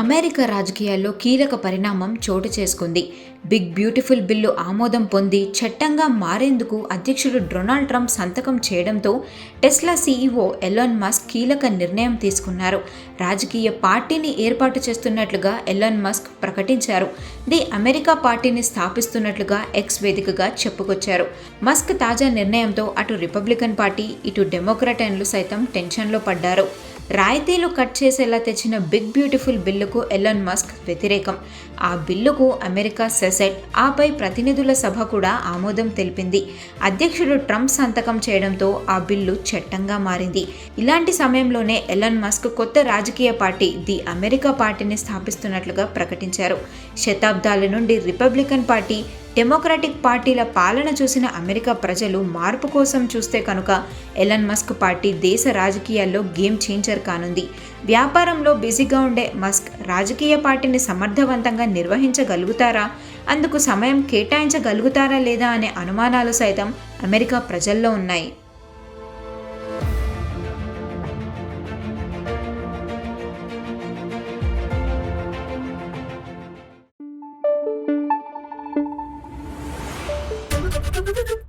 America రాజకీయాల్లో కీలక పరిణామం చోటు చేసుకుంది. బిగ్ బ్యూటిఫుల్ బిల్లు ఆమోదం పొంది చట్టంగా మారేందుకు అధ్యక్షుడు డొనాల్డ్ ట్రంప్ సంతకం చేయడంతో టెస్లా సీఈఓ ఎలాన్ మస్క్ కీలక నిర్ణయం తీసుకున్నారు. రాజకీయ పార్టీని ఏర్పాటు చేస్తున్నట్లుగా ఎలాన్ మస్క్ ప్రకటించారు. ది అమెరికా పార్టీని స్థాపిస్తున్నట్లుగా ఎక్స్ వేదికగా చెప్పుకొచ్చారు. మస్క్ తాజా నిర్ణయంతో అటు రిపబ్లికన్ పార్టీ, ఇటు డెమోక్రటైన్లు సైతం టెన్షన్లో పడ్డారు. రాయితీలు కట్ చేసేలా తెచ్చిన బిగ్ బ్యూటిఫుల్ బిల్లుకు ఎలాన్ మస్క్ వ్యతిరేకం. ఆ బిల్లుకు అమెరికా సెనెట్, ఆపై ప్రతినిధుల సభ కూడా ఆమోదం తెలిపింది. అధ్యక్షుడు ట్రంప్ సంతకం చేయడంతో ఆ బిల్లు చట్టంగా మారింది. ఇలాంటి సమయంలోనే ఎలాన్ మస్క్ కొత్త రాజకీయ పార్టీ ది అమెరికా పార్టీని స్థాపిస్తున్నట్లుగా ప్రకటించారు. శతాబ్దాల నుండి రిపబ్లికన్ పార్టీ, డెమోక్రాటిక్ పార్టీల పాలన చూసిన అమెరికా ప్రజలు మార్పు కోసం చూస్తే కనుక ఎలాన్ మస్క్ పార్టీ దేశ రాజకీయాల్లో గేమ్ చేంజర్ కానుంది. వ్యాపారంలో బిజీగా ఉండే మస్క్ రాజకీయ పార్టీని సమర్థవంతంగా నిర్వహించగలుగుతారా, అందుకు సమయం కేటాయించగలుగుతారా లేదా అనే అనుమానాలు సైతం అమెరికా ప్రజల్లో ఉన్నాయి. Thank you.